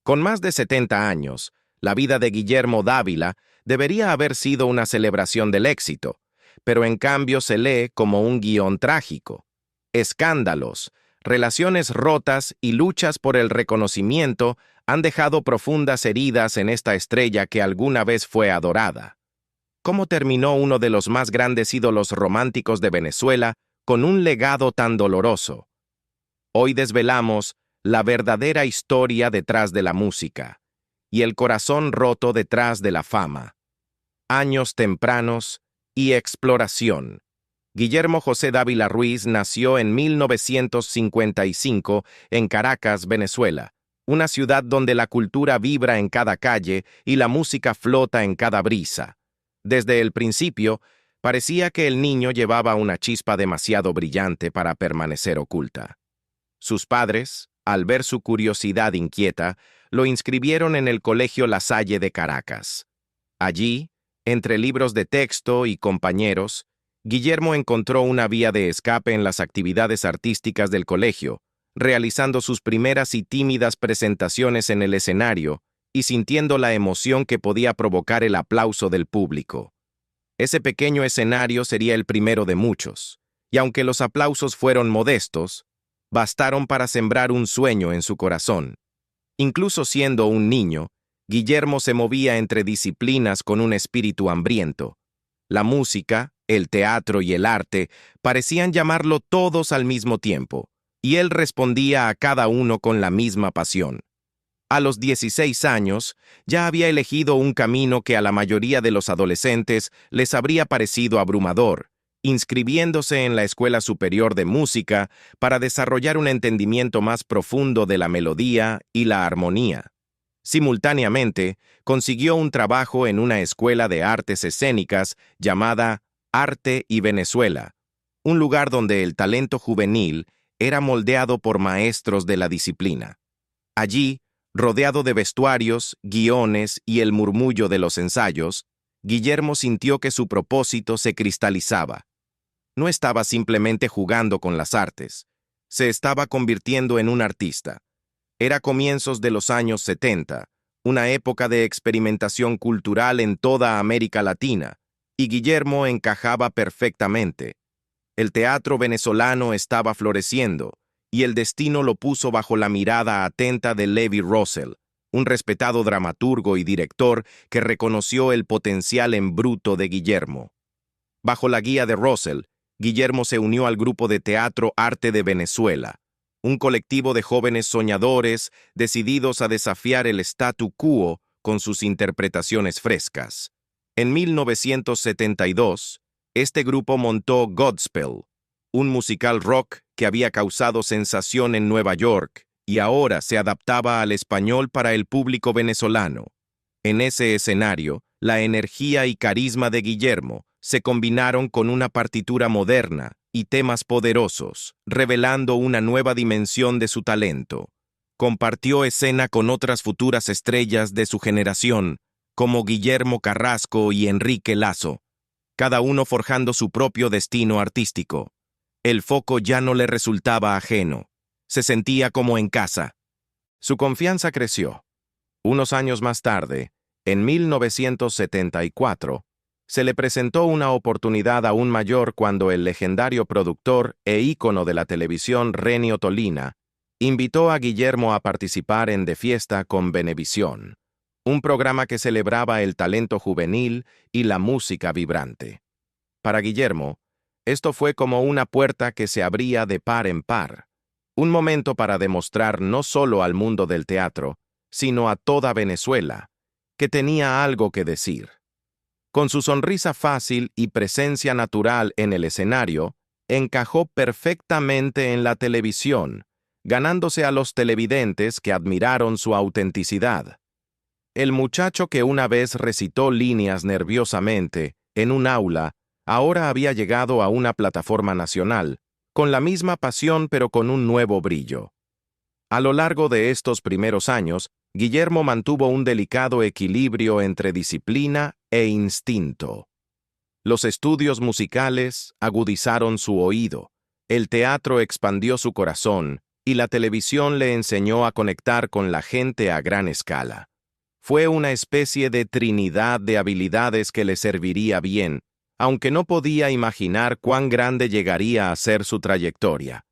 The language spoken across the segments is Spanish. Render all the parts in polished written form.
Con más de 70 años, la vida de Guillermo Dávila debería haber sido una celebración del éxito, pero en cambio se lee como un guión trágico. Escándalos, relaciones rotas y luchas por el reconocimiento han dejado profundas heridas en esta estrella que alguna vez fue adorada. ¿Cómo terminó uno de los más grandes ídolos románticos de Venezuela con un legado tan doloroso? Hoy desvelamos la verdadera historia detrás de la música y el corazón roto detrás de la fama. Años tempranos y exploración. Guillermo José Dávila Ruiz nació en 1955 en Caracas, Venezuela, una ciudad donde la cultura vibra en cada calle y la música flota en cada brisa. Desde el principio, parecía que el niño llevaba una chispa demasiado brillante para permanecer oculta. Sus padres, al ver su curiosidad inquieta, lo inscribieron en el Colegio La Salle de Caracas. Allí, entre libros de texto y compañeros, Guillermo encontró una vía de escape en las actividades artísticas del colegio, realizando sus primeras y tímidas presentaciones en el escenario y sintiendo la emoción que podía provocar el aplauso del público. Ese pequeño escenario sería el primero de muchos, y aunque los aplausos fueron modestos, bastaron para sembrar un sueño en su corazón. Incluso siendo un niño, Guillermo se movía entre disciplinas con un espíritu hambriento. La música, el teatro y el arte parecían llamarlo todos al mismo tiempo, y él respondía a cada uno con la misma pasión. A los 16 años, ya había elegido un camino que a la mayoría de los adolescentes les habría parecido abrumador, inscribiéndose en la Escuela Superior de Música para desarrollar un entendimiento más profundo de la melodía y la armonía. Simultáneamente, consiguió un trabajo en una escuela de artes escénicas llamada Arte y Venezuela, un lugar donde el talento juvenil era moldeado por maestros de la disciplina. Allí, rodeado de vestuarios, guiones y el murmullo de los ensayos, Guillermo sintió que su propósito se cristalizaba. No estaba simplemente jugando con las artes, se estaba convirtiendo en un artista. Era comienzos de los años 70, una época de experimentación cultural en toda América Latina, y Guillermo encajaba perfectamente. El teatro venezolano estaba floreciendo, y el destino lo puso bajo la mirada atenta de Levi Russell, un respetado dramaturgo y director que reconoció el potencial en bruto de Guillermo. Bajo la guía de Russell, Guillermo se unió al grupo de teatro Arte de Venezuela, un colectivo de jóvenes soñadores decididos a desafiar el statu quo con sus interpretaciones frescas. En 1972, este grupo montó Godspell, un musical rock que había causado sensación en Nueva York y ahora se adaptaba al español para el público venezolano. En ese escenario, la energía y carisma de Guillermo se combinaron con una partitura moderna y temas poderosos, revelando una nueva dimensión de su talento. Compartió escena con otras futuras estrellas de su generación, como Guillermo Carrasco y Enrique Lazo, cada uno forjando su propio destino artístico. El foco ya no le resultaba ajeno. Se sentía como en casa. Su confianza creció. Unos años más tarde, en 1974, se le presentó una oportunidad aún mayor cuando el legendario productor e ícono de la televisión Renio Tolina invitó a Guillermo a participar en De Fiesta con Venevisión, un programa que celebraba el talento juvenil y la música vibrante. Para Guillermo, esto fue como una puerta que se abría de par en par, un momento para demostrar no solo al mundo del teatro, sino a toda Venezuela, que tenía algo que decir. Con su sonrisa fácil y presencia natural en el escenario, encajó perfectamente en la televisión, ganándose a los televidentes que admiraron su autenticidad. El muchacho que una vez recitó líneas nerviosamente en un aula, ahora había llegado a una plataforma nacional, con la misma pasión pero con un nuevo brillo. A lo largo de estos primeros años, Guillermo mantuvo un delicado equilibrio entre disciplina e instinto. Los estudios musicales agudizaron su oído, el teatro expandió su corazón, y la televisión le enseñó a conectar con la gente a gran escala. Fue una especie de trinidad de habilidades que le serviría bien, aunque no podía imaginar cuán grande llegaría a ser su trayectoria.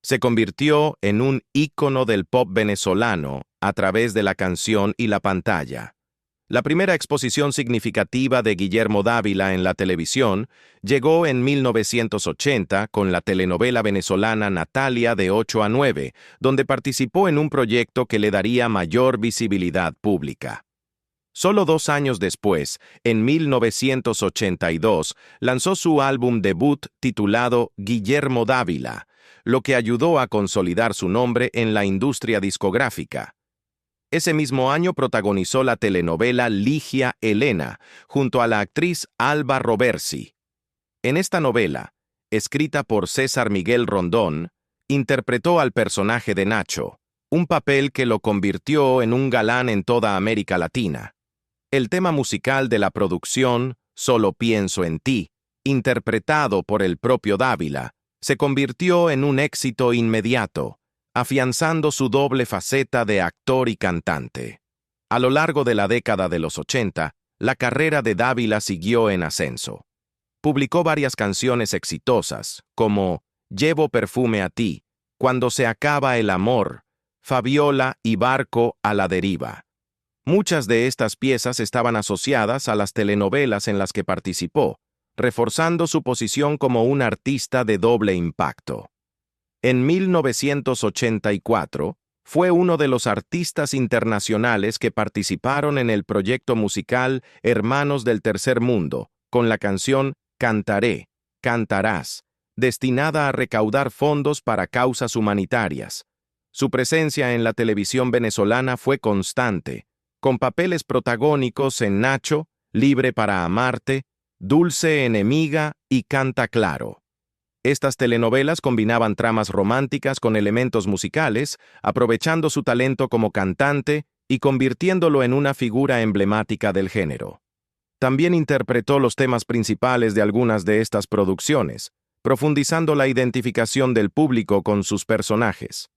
Se convirtió en un ícono del pop venezolano a través de la canción y la pantalla. La primera exposición significativa de Guillermo Dávila en la televisión llegó en 1980 con la telenovela venezolana Natalia de 8 a 9, donde participó en un proyecto que le daría mayor visibilidad pública. Solo 2 años después, en 1982, lanzó su álbum debut titulado Guillermo Dávila, lo que ayudó a consolidar su nombre en la industria discográfica. Ese mismo año protagonizó la telenovela Ligia Elena, junto a la actriz Alba Roversi. En esta novela, escrita por César Miguel Rondón, interpretó al personaje de Nacho, un papel que lo convirtió en un galán en toda América Latina. El tema musical de la producción, Solo pienso en ti, interpretado por el propio Dávila, se convirtió en un éxito inmediato, afianzando su doble faceta de actor y cantante. A lo largo de la década de los 80, la carrera de Dávila siguió en ascenso. Publicó varias canciones exitosas, como Llevo perfume a ti, Cuando se acaba el amor, Fabiola y Barco a la deriva. Muchas de estas piezas estaban asociadas a las telenovelas en las que participó, reforzando su posición como un artista de doble impacto. En 1984, fue uno de los artistas internacionales que participaron en el proyecto musical Hermanos del Tercer Mundo, con la canción Cantaré, Cantarás, destinada a recaudar fondos para causas humanitarias. Su presencia en la televisión venezolana fue constante, con papeles protagónicos en Nacho, Libre para amarte, Dulce enemiga y Canta claro. Estas telenovelas combinaban tramas románticas con elementos musicales, aprovechando su talento como cantante y convirtiéndolo en una figura emblemática del género. También interpretó los temas principales de algunas de estas producciones, profundizando la identificación del público con sus personajes.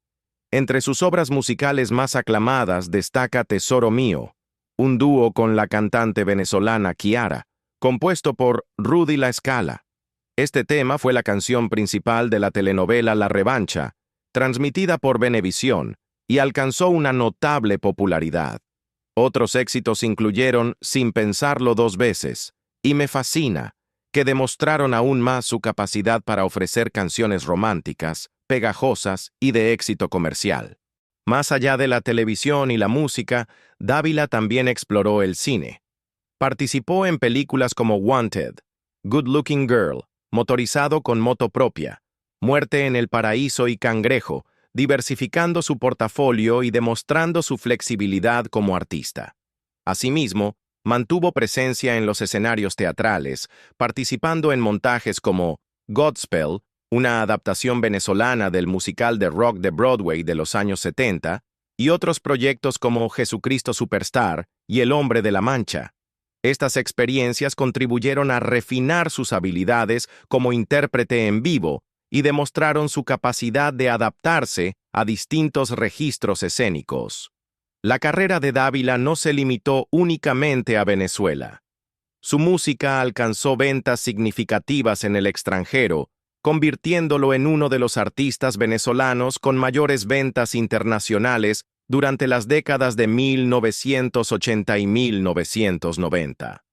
Entre sus obras musicales más aclamadas destaca Tesoro mío, un dúo con la cantante venezolana Kiara, compuesto por Rudy La Scala. Este tema fue la canción principal de la telenovela La Revancha, transmitida por Venevisión, y alcanzó una notable popularidad. Otros éxitos incluyeron Sin pensarlo dos veces y Me fascina, que demostraron aún más su capacidad para ofrecer canciones románticas, pegajosas y de éxito comercial. Más allá de la televisión y la música, Dávila también exploró el cine. Participó en películas como Wanted, Good Looking Girl, Motorizado con moto propia, Muerte en el paraíso y Cangrejo, diversificando su portafolio y demostrando su flexibilidad como artista. Asimismo, mantuvo presencia en los escenarios teatrales, participando en montajes como Godspell, una adaptación venezolana del musical de rock de Broadway de los años 70, y otros proyectos como Jesucristo Superstar y El Hombre de la Mancha. Estas experiencias contribuyeron a refinar sus habilidades como intérprete en vivo y demostraron su capacidad de adaptarse a distintos registros escénicos. La carrera de Dávila no se limitó únicamente a Venezuela. Su música alcanzó ventas significativas en el extranjero, convirtiéndolo en uno de los artistas venezolanos con mayores ventas internacionales durante las décadas de 1980 y 1990.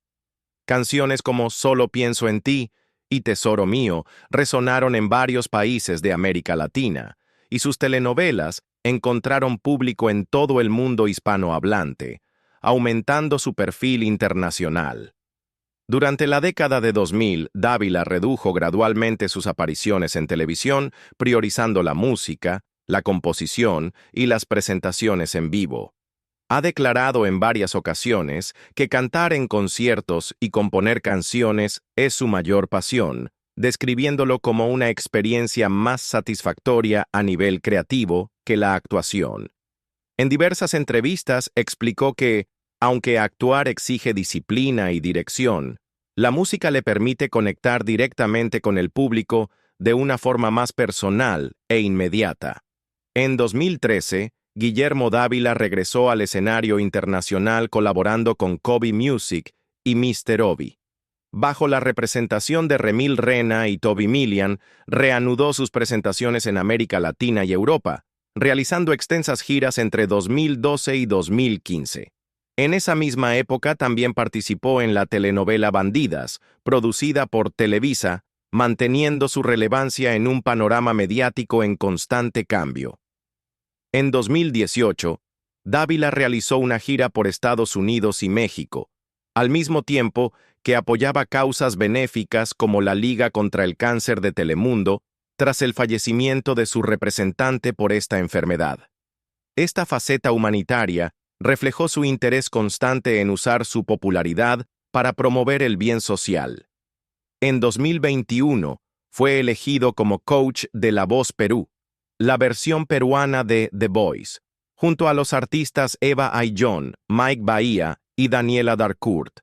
Canciones como Solo pienso en ti y Tesoro mío resonaron en varios países de América Latina, y sus telenovelas encontraron público en todo el mundo hispanohablante, aumentando su perfil internacional. Durante la década de 2000, Dávila redujo gradualmente sus apariciones en televisión, priorizando la música, la composición y las presentaciones en vivo. Ha declarado en varias ocasiones que cantar en conciertos y componer canciones es su mayor pasión, describiéndolo como una experiencia más satisfactoria a nivel creativo que la actuación. En diversas entrevistas explicó que, aunque actuar exige disciplina y dirección, la música le permite conectar directamente con el público de una forma más personal e inmediata. En 2013, Guillermo Dávila regresó al escenario internacional colaborando con Kobe Music y Mr. Obi. Bajo la representación de Remil Rena y Toby Millian, reanudó sus presentaciones en América Latina y Europa, realizando extensas giras entre 2012 y 2015. En esa misma época también participó en la telenovela Bandidas, producida por Televisa, manteniendo su relevancia en un panorama mediático en constante cambio. En 2018, Dávila realizó una gira por Estados Unidos y México, al mismo tiempo que apoyaba causas benéficas como la Liga contra el Cáncer de Telemundo, tras el fallecimiento de su representante por esta enfermedad. Esta faceta humanitaria reflejó su interés constante en usar su popularidad para promover el bien social. En 2021, fue elegido como coach de La Voz Perú, la versión peruana de The Voice, junto a los artistas Eva Ayllón, Mike Bahía y Daniela Darcourt.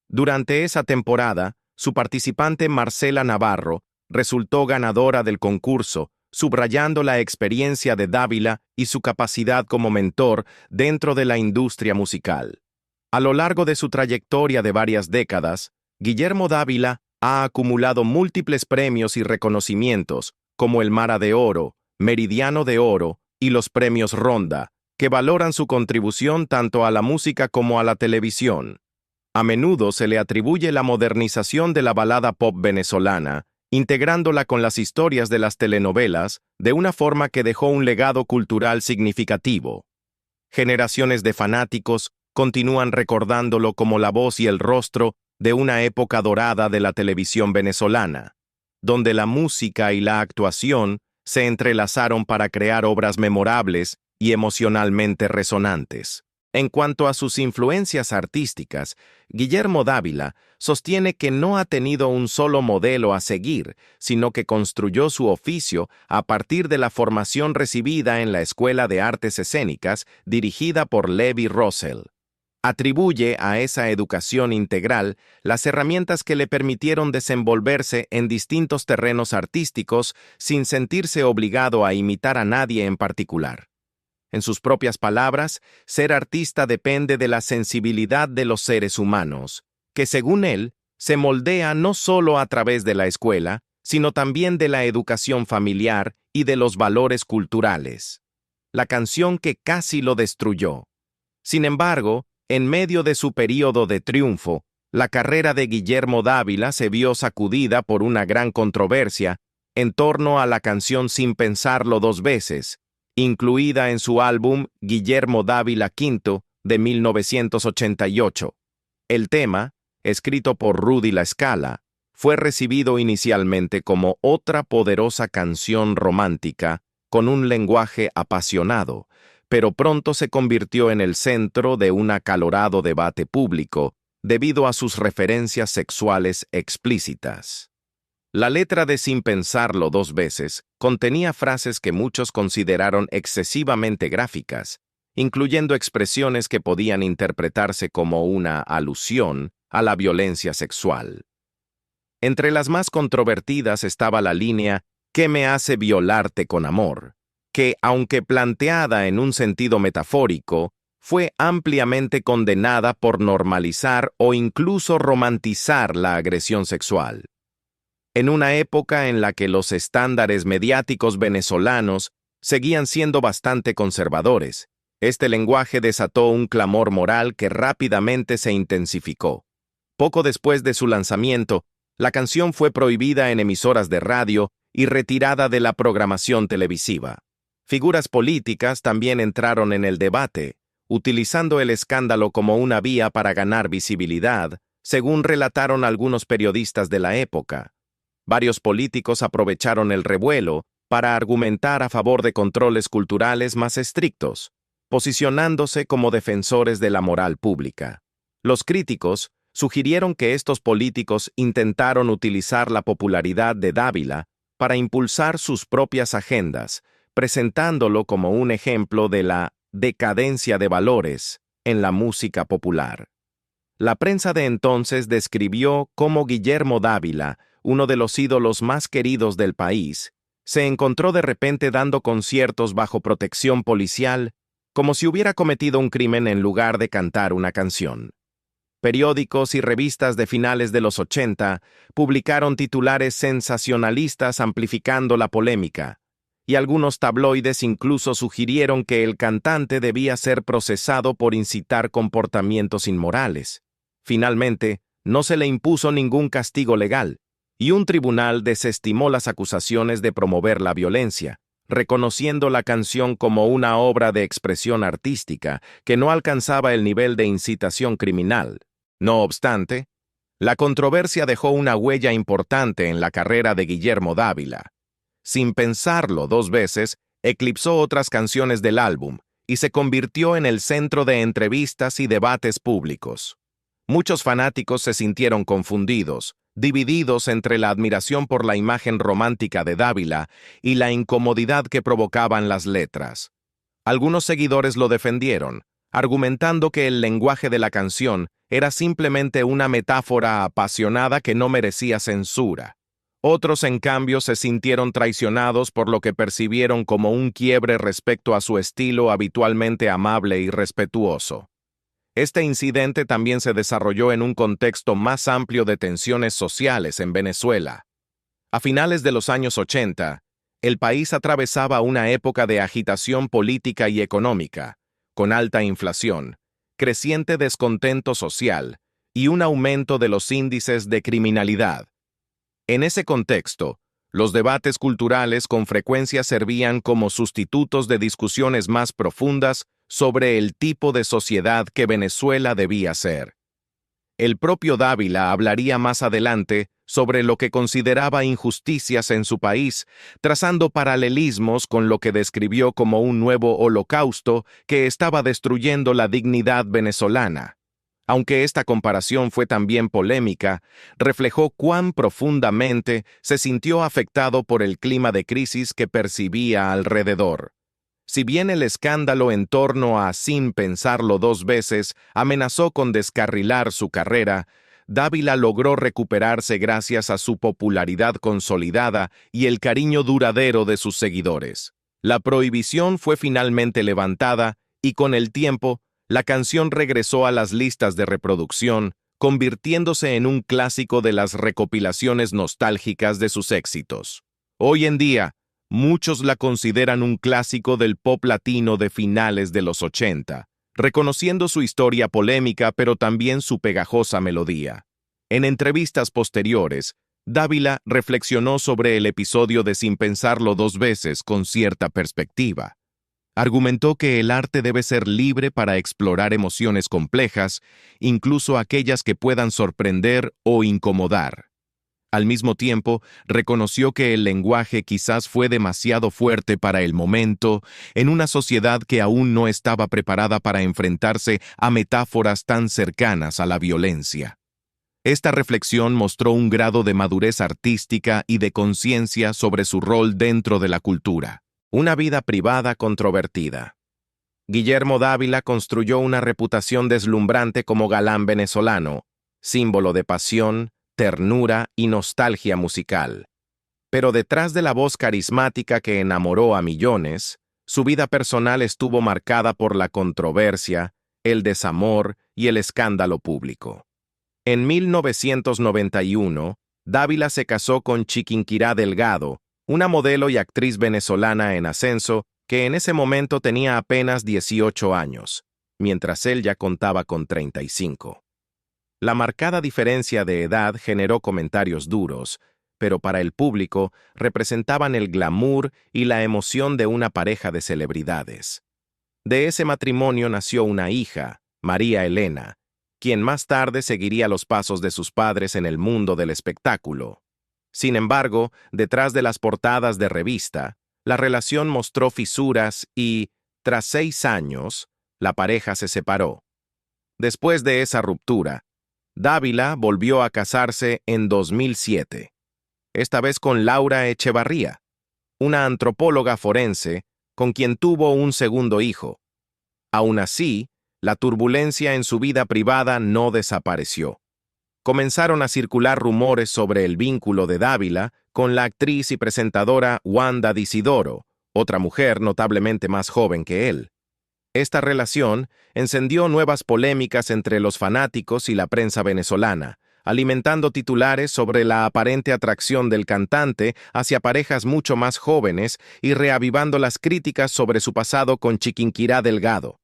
Durante esa temporada, su participante Marcela Navarro resultó ganadora del concurso, subrayando la experiencia de Dávila y su capacidad como mentor dentro de la industria musical. A lo largo de su trayectoria de varias décadas, Guillermo Dávila ha acumulado múltiples premios y reconocimientos, como el Mara de Oro, Meridiano de Oro y los premios Ronda, que valoran su contribución tanto a la música como a la televisión. A menudo se le atribuye la modernización de la balada pop venezolana, integrándola con las historias de las telenovelas, de una forma que dejó un legado cultural significativo. Generaciones de fanáticos continúan recordándolo como la voz y el rostro de una época dorada de la televisión venezolana, donde la música y la actuación se entrelazaron para crear obras memorables y emocionalmente resonantes. En cuanto a sus influencias artísticas, Guillermo Dávila sostiene que no ha tenido un solo modelo a seguir, sino que construyó su oficio a partir de la formación recibida en la Escuela de Artes Escénicas dirigida por Levi Russell. Atribuye a esa educación integral las herramientas que le permitieron desenvolverse en distintos terrenos artísticos sin sentirse obligado a imitar a nadie en particular. En sus propias palabras, ser artista depende de la sensibilidad de los seres humanos, que según él, se moldea no solo a través de la escuela, sino también de la educación familiar y de los valores culturales. La canción que casi lo destruyó. Sin embargo, en medio de su período de triunfo, la carrera de Guillermo Dávila se vio sacudida por una gran controversia en torno a la canción Sin pensarlo dos veces, incluida en su álbum Guillermo Dávila V de 1988. El tema, escrito por Rudy La Scala, fue recibido inicialmente como otra poderosa canción romántica con un lenguaje apasionado, pero pronto se convirtió en el centro de un acalorado debate público debido a sus referencias sexuales explícitas. La letra de Sin pensarlo dos veces contenía frases que muchos consideraron excesivamente gráficas, incluyendo expresiones que podían interpretarse como una alusión a la violencia sexual. Entre las más controvertidas estaba la línea ¿Qué me hace violarte con amor?, que, aunque planteada en un sentido metafórico, fue ampliamente condenada por normalizar o incluso romantizar la agresión sexual. En una época en la que los estándares mediáticos venezolanos seguían siendo bastante conservadores, este lenguaje desató un clamor moral que rápidamente se intensificó. Poco después de su lanzamiento, la canción fue prohibida en emisoras de radio y retirada de la programación televisiva. Figuras políticas también entraron en el debate, utilizando el escándalo como una vía para ganar visibilidad, según relataron algunos periodistas de la época. Varios políticos aprovecharon el revuelo para argumentar a favor de controles culturales más estrictos, posicionándose como defensores de la moral pública. Los críticos sugirieron que estos políticos intentaron utilizar la popularidad de Dávila para impulsar sus propias agendas, presentándolo como un ejemplo de la decadencia de valores en la música popular. La prensa de entonces describió cómo Guillermo Dávila, uno de los ídolos más queridos del país, Se encontró de repente dando conciertos bajo protección policial, como si hubiera cometido un crimen en lugar de cantar una canción. Periódicos y revistas de finales de los 80 publicaron titulares sensacionalistas amplificando la polémica, y algunos tabloides incluso sugirieron que el cantante debía ser procesado por incitar comportamientos inmorales. Finalmente, no se le impuso ningún castigo legal, y un tribunal desestimó las acusaciones de promover la violencia, reconociendo la canción como una obra de expresión artística que no alcanzaba el nivel de incitación criminal. No obstante, la controversia dejó una huella importante en la carrera de Guillermo Dávila. Sin pensarlo 2 veces, eclipsó otras canciones del álbum y se convirtió en el centro de entrevistas y debates públicos. Muchos fanáticos se sintieron confundidos, divididos entre la admiración por la imagen romántica de Dávila y la incomodidad que provocaban las letras. Algunos seguidores lo defendieron, argumentando que el lenguaje de la canción era simplemente una metáfora apasionada que no merecía censura. Otros, en cambio, se sintieron traicionados por lo que percibieron como un quiebre respecto a su estilo habitualmente amable y respetuoso. Este incidente también se desarrolló en un contexto más amplio de tensiones sociales en Venezuela. A finales de los años 80, el país atravesaba una época de agitación política y económica, con alta inflación, creciente descontento social y un aumento de los índices de criminalidad. En ese contexto, los debates culturales con frecuencia servían como sustitutos de discusiones más profundas sobre el tipo de sociedad que Venezuela debía ser. El propio Dávila hablaría más adelante sobre lo que consideraba injusticias en su país, trazando paralelismos con lo que describió como un nuevo holocausto que estaba destruyendo la dignidad venezolana. Aunque esta comparación fue también polémica, reflejó cuán profundamente se sintió afectado por el clima de crisis que percibía alrededor. Si bien el escándalo en torno a Sin pensarlo 2 veces amenazó con descarrilar su carrera, Dávila logró recuperarse gracias a su popularidad consolidada y el cariño duradero de sus seguidores. La prohibición fue finalmente levantada y con el tiempo, la canción regresó a las listas de reproducción, convirtiéndose en un clásico de las recopilaciones nostálgicas de sus éxitos. Hoy en día, muchos la consideran un clásico del pop latino de finales de los 80, reconociendo su historia polémica pero también su pegajosa melodía. En entrevistas posteriores, Dávila reflexionó sobre el episodio de Sin pensarlo 2 veces con cierta perspectiva. Argumentó que el arte debe ser libre para explorar emociones complejas, incluso aquellas que puedan sorprender o incomodar. Al mismo tiempo, reconoció que el lenguaje quizás fue demasiado fuerte para el momento, en una sociedad que aún no estaba preparada para enfrentarse a metáforas tan cercanas a la violencia. Esta reflexión mostró un grado de madurez artística y de conciencia sobre su rol dentro de la cultura. Una vida privada controvertida. Guillermo Dávila construyó una reputación deslumbrante como galán venezolano, símbolo de pasión, ternura y nostalgia musical. Pero detrás de la voz carismática que enamoró a millones, su vida personal estuvo marcada por la controversia, el desamor y el escándalo público. En 1991, Dávila se casó con Chiquinquirá Delgado, una modelo y actriz venezolana en ascenso que en ese momento tenía apenas 18 años, mientras él ya contaba con 35. La marcada diferencia de edad generó comentarios duros, pero para el público representaban el glamour y la emoción de una pareja de celebridades. De ese matrimonio nació una hija, María Elena, quien más tarde seguiría los pasos de sus padres en el mundo del espectáculo. Sin embargo, detrás de las portadas de revista, la relación mostró fisuras y, tras 6 años, la pareja se separó. Después de esa ruptura, Dávila volvió a casarse en 2007, esta vez con Laura Echevarría, una antropóloga forense con quien tuvo un segundo hijo. Aún así, la turbulencia en su vida privada no desapareció. Comenzaron a circular rumores sobre el vínculo de Dávila con la actriz y presentadora Wanda Disidoro, otra mujer notablemente más joven que él. Esta relación encendió nuevas polémicas entre los fanáticos y la prensa venezolana, alimentando titulares sobre la aparente atracción del cantante hacia parejas mucho más jóvenes y reavivando las críticas sobre su pasado con Chiquinquirá Delgado.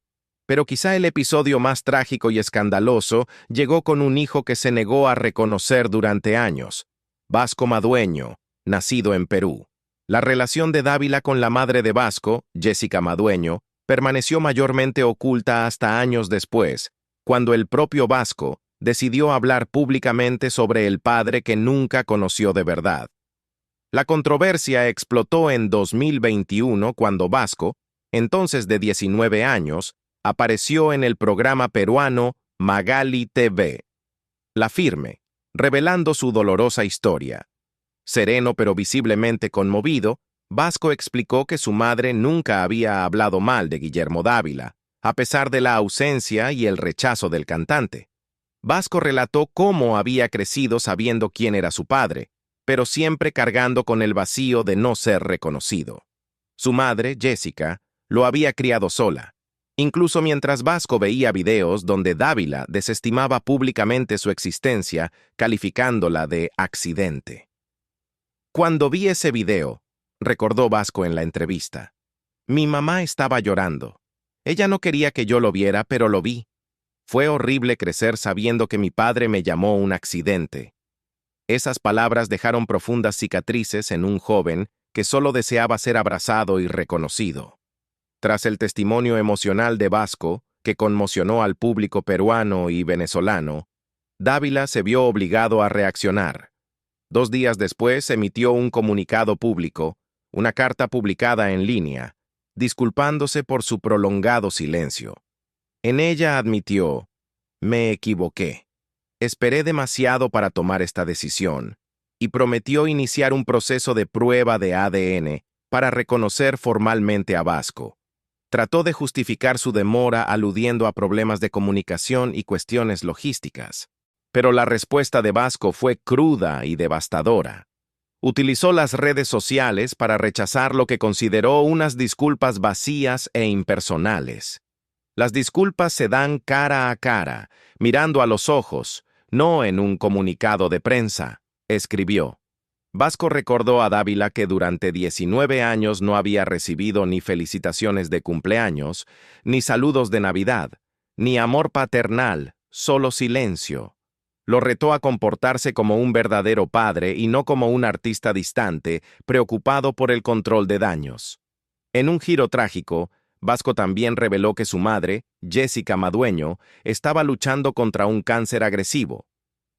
Pero quizá el episodio más trágico y escandaloso llegó con un hijo que se negó a reconocer durante años, Vasco Madueño, nacido en Perú. La relación de Dávila con la madre de Vasco, Jessica Madueño, permaneció mayormente oculta hasta años después, cuando el propio Vasco decidió hablar públicamente sobre el padre que nunca conoció de verdad. La controversia explotó en 2021 cuando Vasco, entonces de 19 años, apareció en el programa peruano Magali TV. La Firme, revelando su dolorosa historia. Sereno pero visiblemente conmovido, Vasco explicó que su madre nunca había hablado mal de Guillermo Dávila, a pesar de la ausencia y el rechazo del cantante. Vasco relató cómo había crecido sabiendo quién era su padre, pero siempre cargando con el vacío de no ser reconocido. Su madre, Jessica, lo había criado sola, incluso mientras Vasco veía videos donde Dávila desestimaba públicamente su existencia, calificándola de accidente. Cuando vi ese video, recordó Vasco en la entrevista, mi mamá estaba llorando. Ella no quería que yo lo viera, pero lo vi. Fue horrible crecer sabiendo que mi padre me llamó un accidente. Esas palabras dejaron profundas cicatrices en un joven que solo deseaba ser abrazado y reconocido. Tras el testimonio emocional de Vasco, que conmocionó al público peruano y venezolano, Dávila se vio obligado a reaccionar. 2 días después emitió un comunicado público, una carta publicada en línea, disculpándose por su prolongado silencio. En ella admitió: «Me equivoqué. Esperé demasiado para tomar esta decisión», y prometió iniciar un proceso de prueba de ADN para reconocer formalmente a Vasco. Trató de justificar su demora aludiendo a problemas de comunicación y cuestiones logísticas. Pero la respuesta de Vasco fue cruda y devastadora. Utilizó las redes sociales para rechazar lo que consideró unas disculpas vacías e impersonales. Las disculpas se dan cara a cara, mirando a los ojos, no en un comunicado de prensa, escribió. Vasco recordó a Dávila que durante 19 años no había recibido ni felicitaciones de cumpleaños, ni saludos de Navidad, ni amor paternal, solo silencio. Lo retó a comportarse como un verdadero padre y no como un artista distante, preocupado por el control de daños. En un giro trágico, Vasco también reveló que su madre, Jessica Madueño, estaba luchando contra un cáncer agresivo.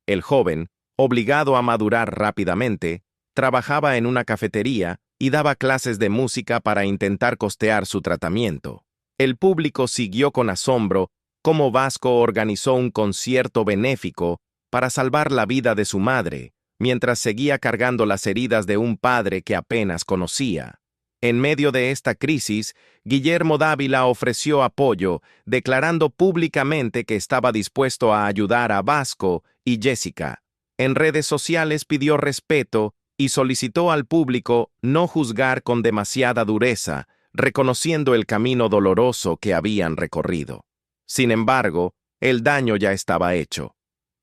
El joven, obligado a madurar rápidamente, trabajaba en una cafetería y daba clases de música para intentar costear su tratamiento. El público siguió con asombro cómo Vasco organizó un concierto benéfico para salvar la vida de su madre, mientras seguía cargando las heridas de un padre que apenas conocía. En medio de esta crisis, Guillermo Dávila ofreció apoyo, declarando públicamente que estaba dispuesto a ayudar a Vasco y Jessica. En redes sociales pidió respeto y solicitó al público no juzgar con demasiada dureza, reconociendo el camino doloroso que habían recorrido. Sin embargo, el daño ya estaba hecho.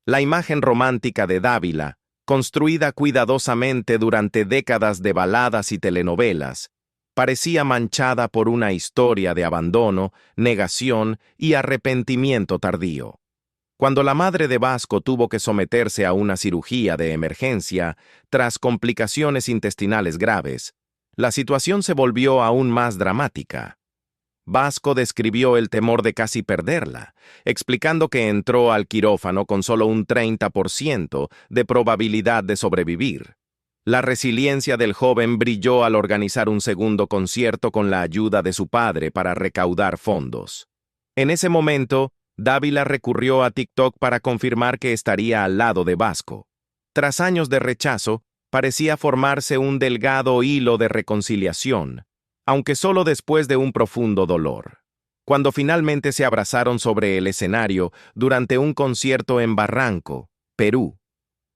La imagen romántica de Dávila, construida cuidadosamente durante décadas de baladas y telenovelas, parecía manchada por una historia de abandono, negación y arrepentimiento tardío. Cuando la madre de Vasco tuvo que someterse a una cirugía de emergencia tras complicaciones intestinales graves, la situación se volvió aún más dramática. Vasco describió el temor de casi perderla, explicando que entró al quirófano con solo un 30% de probabilidad de sobrevivir. La resiliencia del joven brilló al organizar un segundo concierto con la ayuda de su padre para recaudar fondos. En ese momento, Dávila recurrió a TikTok para confirmar que estaría al lado de Vasco. Tras años de rechazo, parecía formarse un delgado hilo de reconciliación, aunque solo después de un profundo dolor. Cuando finalmente se abrazaron sobre el escenario durante un concierto en Barranco, Perú.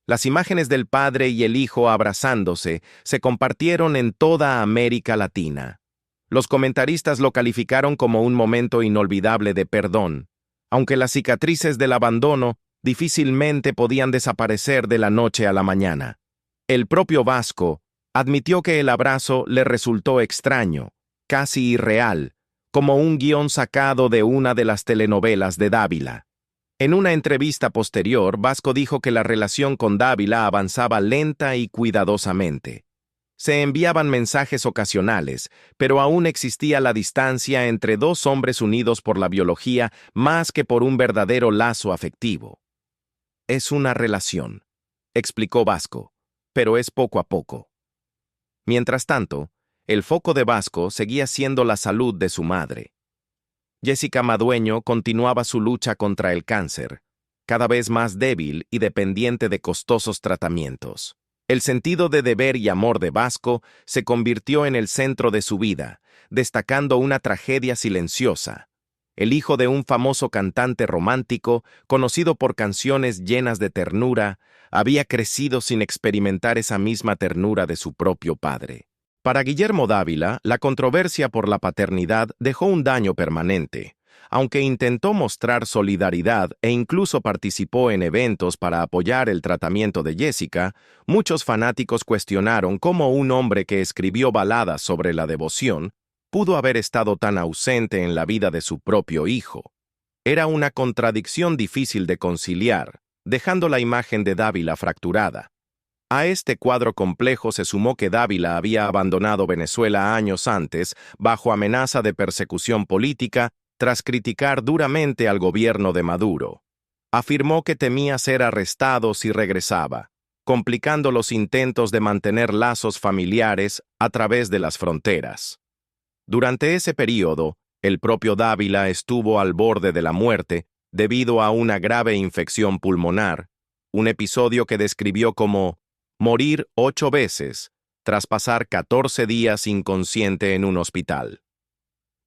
Las imágenes del padre y el hijo abrazándose se compartieron en toda América Latina. Los comentaristas lo calificaron como un momento inolvidable de perdón, aunque las cicatrices del abandono difícilmente podían desaparecer de la noche a la mañana. El propio Vasco admitió que el abrazo le resultó extraño, casi irreal, como un guión sacado de una de las telenovelas de Dávila. En una entrevista posterior, Vasco dijo que la relación con Dávila avanzaba lenta y cuidadosamente. Se enviaban mensajes ocasionales, pero aún existía la distancia entre dos hombres unidos por la biología más que por un verdadero lazo afectivo. Es una relación, explicó Vasco, pero es poco a poco. Mientras tanto, el foco de Vasco seguía siendo la salud de su madre. Jessica Madueño continuaba su lucha contra el cáncer, cada vez más débil y dependiente de costosos tratamientos. El sentido de deber y amor de Vasco se convirtió en el centro de su vida, destacando una tragedia silenciosa. El hijo de un famoso cantante romántico, conocido por canciones llenas de ternura, había crecido sin experimentar esa misma ternura de su propio padre. Para Guillermo Dávila, la controversia por la paternidad dejó un daño permanente. Aunque intentó mostrar solidaridad e incluso participó en eventos para apoyar el tratamiento de Jessica, muchos fanáticos cuestionaron cómo un hombre que escribió baladas sobre la devoción pudo haber estado tan ausente en la vida de su propio hijo. Era una contradicción difícil de conciliar, dejando la imagen de Dávila fracturada. A este cuadro complejo se sumó que Dávila había abandonado Venezuela años antes bajo amenaza de persecución política tras criticar duramente al gobierno de Maduro. Afirmó que temía ser arrestado si regresaba, complicando los intentos de mantener lazos familiares a través de las fronteras. Durante ese período, el propio Dávila estuvo al borde de la muerte debido a una grave infección pulmonar, un episodio que describió como morir 8 veces, tras pasar 14 días inconsciente en un hospital.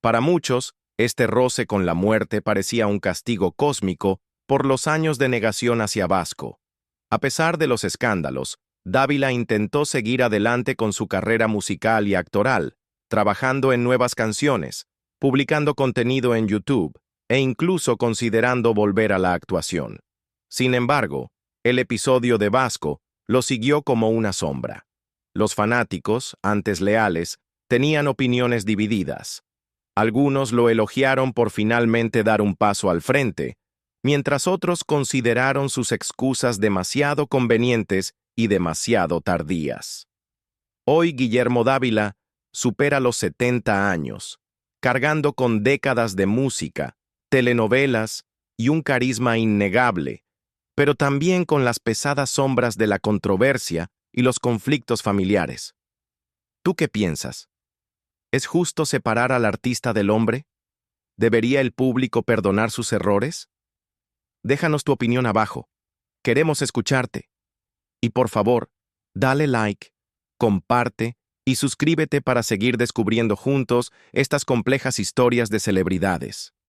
Para muchos, este roce con la muerte parecía un castigo cósmico por los años de negación hacia Vasco. A pesar de los escándalos, Dávila intentó seguir adelante con su carrera musical y actoral, trabajando en nuevas canciones, publicando contenido en YouTube e incluso considerando volver a la actuación. Sin embargo, el episodio de Vasco lo siguió como una sombra. Los fanáticos, antes leales, tenían opiniones divididas. Algunos lo elogiaron por finalmente dar un paso al frente, mientras otros consideraron sus excusas demasiado convenientes y demasiado tardías. Hoy Guillermo Dávila supera los 70 años, cargando con décadas de música, telenovelas y un carisma innegable, pero también con las pesadas sombras de la controversia y los conflictos familiares. ¿Tú qué piensas? ¿Es justo separar al artista del hombre? ¿Debería el público perdonar sus errores? Déjanos tu opinión abajo. Queremos escucharte. Y por favor, dale like, comparte y suscríbete para seguir descubriendo juntos estas complejas historias de celebridades.